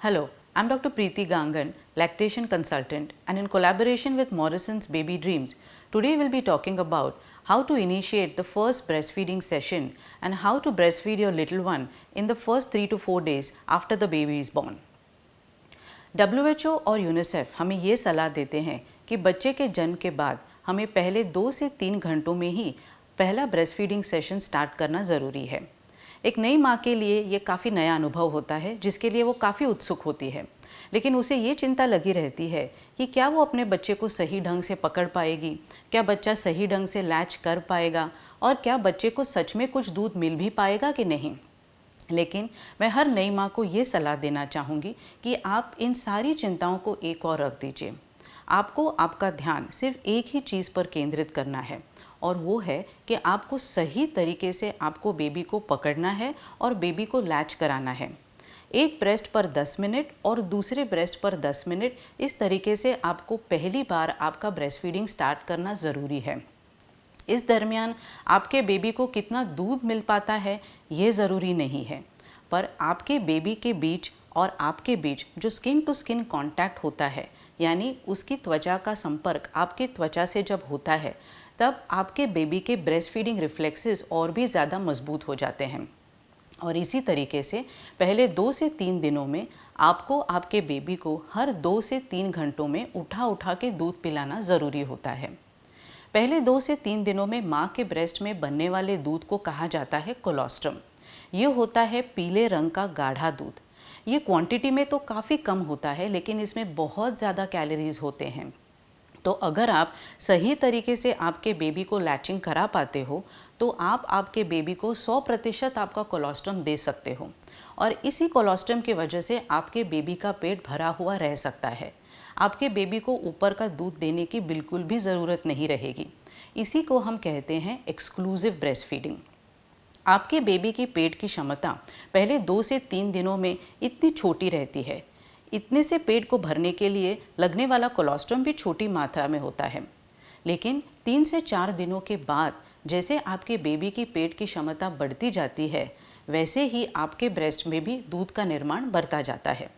Hello, I'm Dr. Preeti Gangan, lactation consultant, and in collaboration with Morrison's Baby Dreams, today we'll be talking about how to initiate the first breastfeeding session and how to breastfeed your little one in the first 3 to 4 days after the baby is born. WHO और UNICEF हमें ये सलाह देते हैं कि बच्चे के जन्म के बाद हमें पहले 2 से 3 घंटों में ही पहला ब्रेस्टफीडिंग सेशन स्टार्ट करना ज़रूरी है। एक नई माँ के लिए ये काफ़ी नया अनुभव होता है, जिसके लिए वो काफ़ी उत्सुक होती है, लेकिन उसे ये चिंता लगी रहती है कि क्या वो अपने बच्चे को सही ढंग से पकड़ पाएगी, क्या बच्चा सही ढंग से लैच कर पाएगा और क्या बच्चे को सच में कुछ दूध मिल भी पाएगा कि नहीं। लेकिन मैं हर नई माँ को ये सलाह देना चाहूँगी कि आप इन सारी चिंताओं को एक और रख दीजिए। आपको आपका ध्यान सिर्फ एक ही चीज़ पर केंद्रित करना है और वो है कि आपको सही तरीके से आपको बेबी को पकड़ना है और बेबी को लैच कराना है। एक ब्रेस्ट पर 10 मिनट और दूसरे ब्रेस्ट पर 10 मिनट, इस तरीके से आपको पहली बार आपका ब्रेस्ट फीडिंग स्टार्ट करना ज़रूरी है। इस दरमियान आपके बेबी को कितना दूध मिल पाता है ये ज़रूरी नहीं है, पर आपके बेबी के बीच और आपके बीच जो स्किन टू स्किन कांटेक्ट होता है, यानी उसकी त्वचा का संपर्क आपकी त्वचा से जब होता है, तब आपके बेबी के ब्रेस्ट फीडिंग रिफ्लेक्सेस और भी ज़्यादा मजबूत हो जाते हैं। और इसी तरीके से पहले 2 से 3 दिनों में आपको आपके बेबी को हर 2 से 3 घंटों में उठा उठा के दूध पिलाना ज़रूरी होता है। पहले 2 से 3 दिनों में माँ के ब्रेस्ट में बनने वाले दूध को कहा जाता है कोलोस्ट्रम। ये होता है पीले रंग का गाढ़ा दूध। ये क्वांटिटी में तो काफ़ी कम होता है, लेकिन इसमें बहुत ज़्यादा कैलोरीज होते हैं। तो अगर आप सही तरीके से आपके बेबी को लैचिंग करा पाते हो तो आप आपके बेबी को 100% आपका कोलोस्ट्रम दे सकते हो और इसी कोलोस्ट्रम की वजह से आपके बेबी का पेट भरा हुआ रह सकता है। आपके बेबी को ऊपर का दूध देने की बिल्कुल भी ज़रूरत नहीं रहेगी। इसी को हम कहते हैं एक्सक्लूसिव ब्रेस्ट फीडिंग। आपके बेबी की पेट की क्षमता पहले 2 से 3 दिनों में इतनी छोटी रहती है, इतने से पेट को भरने के लिए लगने वाला कोलोस्ट्रम भी छोटी मात्रा में होता है। लेकिन 3 से 4 दिनों के बाद जैसे आपके बेबी की पेट की क्षमता बढ़ती जाती है, वैसे ही आपके ब्रेस्ट में भी दूध का निर्माण बढ़ता जाता है।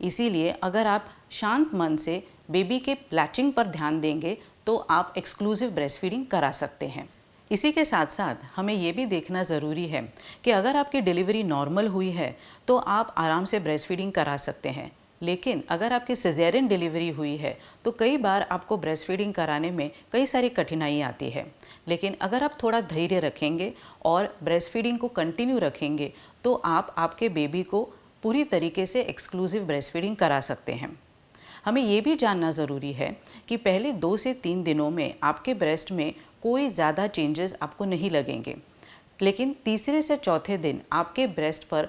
इसीलिए अगर आप शांत मन से बेबी के लैचिंग पर ध्यान देंगे तो आप एक्सक्लूसिव ब्रेस्ट फीडिंग करा सकते हैं। इसी के साथ साथ हमें ये भी देखना ज़रूरी है कि अगर आपकी डिलीवरी नॉर्मल हुई है तो आप आराम से ब्रेस्ट फीडिंग करा सकते हैं, लेकिन अगर आपकी सिजेरियन डिलीवरी हुई है तो कई बार आपको ब्रेस्ट फीडिंग कराने में कई सारी कठिनाई आती है। लेकिन अगर आप थोड़ा धैर्य रखेंगे और ब्रेस्ट फीडिंग को कंटिन्यू रखेंगे तो आप आपके बेबी को पूरी तरीके से एक्सक्लूसिव ब्रेस्ट फीडिंग करा सकते हैं। हमें ये भी जानना ज़रूरी है कि पहले 2 से 3 दिनों में आपके ब्रेस्ट में कोई ज़्यादा चेंजेस आपको नहीं लगेंगे, लेकिन तीसरे से चौथे दिन आपके ब्रेस्ट पर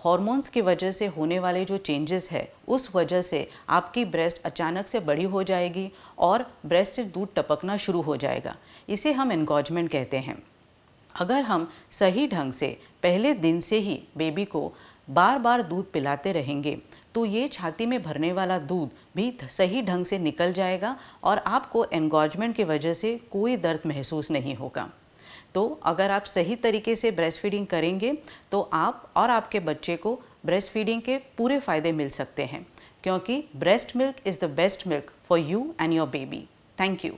हॉर्मोन्स की वजह से होने वाले जो चेंजेस है, उस वजह से आपकी ब्रेस्ट अचानक से बड़ी हो जाएगी और ब्रेस्ट से दूध टपकना शुरू हो जाएगा। इसे हम एनगॉजमेंट कहते हैं। अगर हम सही ढंग से पहले दिन से ही बेबी को बार बार दूध पिलाते रहेंगे तो ये छाती में भरने वाला दूध भी सही ढंग से निकल जाएगा और आपको एनगॉजमेंट की वजह से कोई दर्द महसूस नहीं होगा। तो अगर आप सही तरीके से ब्रेस्ट फीडिंग करेंगे तो आप और आपके बच्चे को ब्रेस्ट फीडिंग के पूरे फ़ायदे मिल सकते हैं, क्योंकि breast milk is the best milk for you and your baby. Thank you.